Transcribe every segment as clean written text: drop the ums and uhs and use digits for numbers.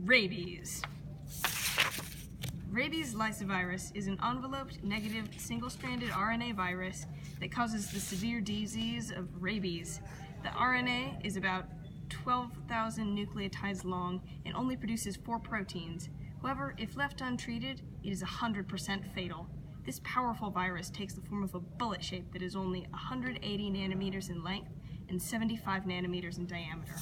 Rabies. Rabies lyssavirus is an enveloped, negative, single-stranded RNA virus that causes the severe disease of rabies. The RNA is about 12,000 nucleotides long and only produces 4 proteins. However, if left untreated, it is 100% fatal. This powerful virus takes the form of a bullet shape that is only 180 nanometers in length and 75 nanometers in diameter.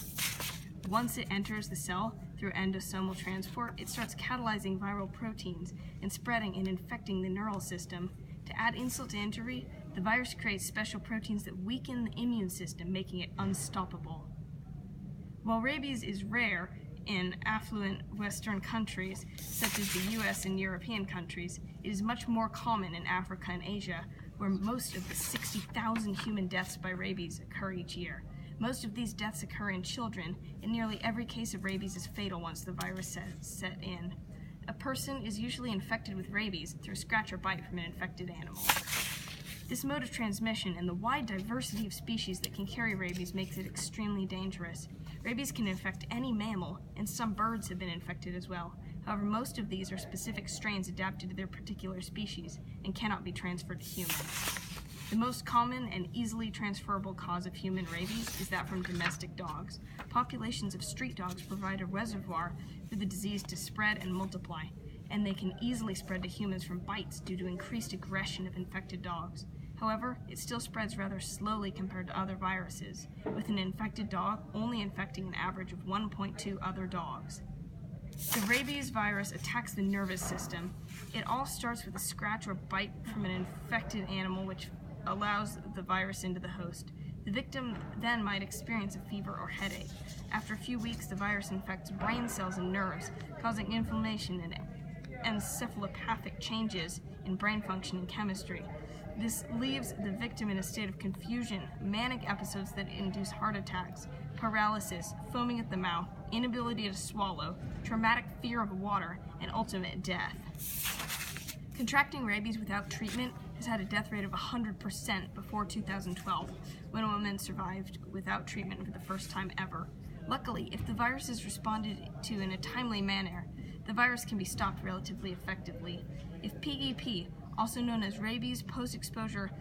Once it enters the cell through endosomal transport, it starts catalyzing viral proteins and spreading and infecting the neural system. To add insult to injury, the virus creates special proteins that weaken the immune system, making it unstoppable. While rabies is rare in affluent Western countries, such as the US and European countries, it is much more common in Africa and Asia, where most of the 60,000 human deaths by rabies occur each year. Most of these deaths occur in children, and nearly every case of rabies is fatal once the virus set in. A person is usually infected with rabies through a scratch or bite from an infected animal. This mode of transmission and the wide diversity of species that can carry rabies makes it extremely dangerous. Rabies can infect any mammal, and some birds have been infected as well. However, most of these are specific strains adapted to their particular species and cannot be transferred to humans. The most common and easily transferable cause of human rabies is that from domestic dogs. Populations of street dogs provide a reservoir for the disease to spread and multiply, and they can easily spread to humans from bites due to increased aggression of infected dogs. However, it still spreads rather slowly compared to other viruses, with an infected dog only infecting an average of 1.2 other dogs. The rabies virus attacks the nervous system. It all starts with a scratch or bite from an infected animal, which allows the virus into the host. The victim then might experience a fever or headache. After a few weeks, the virus infects brain cells and nerves, causing inflammation and encephalopathic changes in brain function and chemistry. This leaves the victim in a state of confusion, manic episodes that induce heart attacks, paralysis, foaming at the mouth, inability to swallow, traumatic fear of water, and ultimate death. Contracting rabies without treatment has had a death rate of 100% before 2012, when a woman survived without treatment for the first time ever. Luckily, if the virus is responded to in a timely manner, the virus can be stopped relatively effectively. If PEP, also known as rabies post-exposure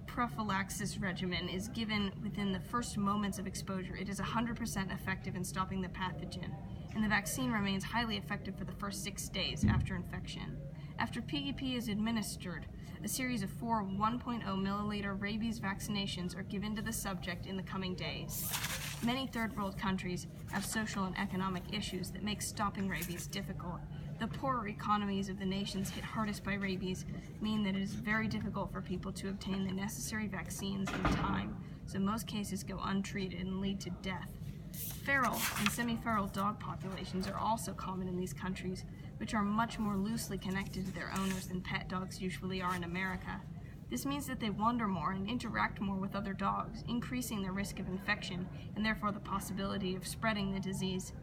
prophylaxis regimen, is given within the first moments of exposure, it is 100% effective in stopping the pathogen, and the vaccine remains highly effective for the first 6 days after infection. After PEP is administered, a series of 4 1.0 milliliter rabies vaccinations are given to the subject in the coming days. Many third world countries have social and economic issues that make stopping rabies difficult. The poorer economies of the nations hit hardest by rabies mean that it is very difficult for people to obtain the necessary vaccines in time, so most cases go untreated and lead to death. Feral and semi-feral dog populations are also common in these countries, which are much more loosely connected to their owners than pet dogs usually are in America. This means that they wander more and interact more with other dogs, increasing their risk of infection and therefore the possibility of spreading the disease.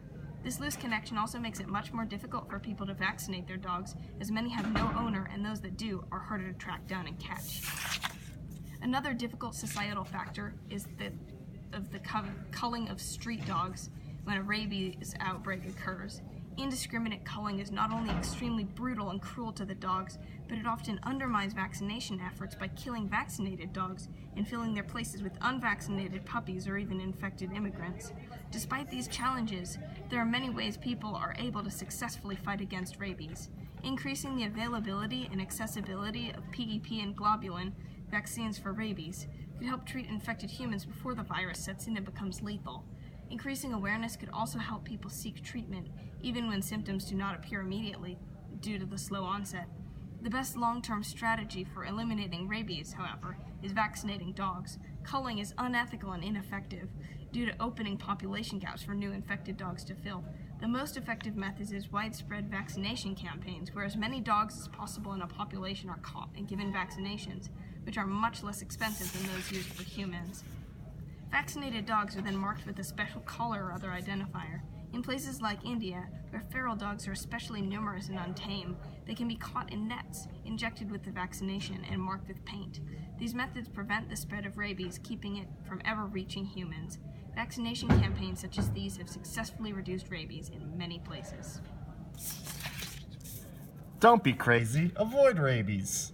This loose connection also makes it much more difficult for people to vaccinate their dogs, as many have no owner and those that do are harder to track down and catch. Another difficult societal factor is the culling of street dogs when a rabies outbreak occurs. Indiscriminate culling is not only extremely brutal and cruel to the dogs, but it often undermines vaccination efforts by killing vaccinated dogs and filling their places with unvaccinated puppies or even infected immigrants. Despite these challenges, there are many ways people are able to successfully fight against rabies. Increasing the availability and accessibility of PEP and globulin vaccines for rabies could help treat infected humans before the virus sets in and becomes lethal. Increasing awareness could also help people seek treatment, even when symptoms do not appear immediately due to the slow onset. The best long-term strategy for eliminating rabies, however, is vaccinating dogs. Culling is unethical and ineffective due to opening population gaps for new infected dogs to fill. The most effective method is widespread vaccination campaigns, where as many dogs as possible in a population are caught and given vaccinations, which are much less expensive than those used for humans. Vaccinated dogs are then marked with a special collar or other identifier. In places like India, where feral dogs are especially numerous and untamed, they can be caught in nets, injected with the vaccination, and marked with paint. These methods prevent the spread of rabies, keeping it from ever reaching humans. Vaccination campaigns such as these have successfully reduced rabies in many places. Don't be crazy. Avoid rabies.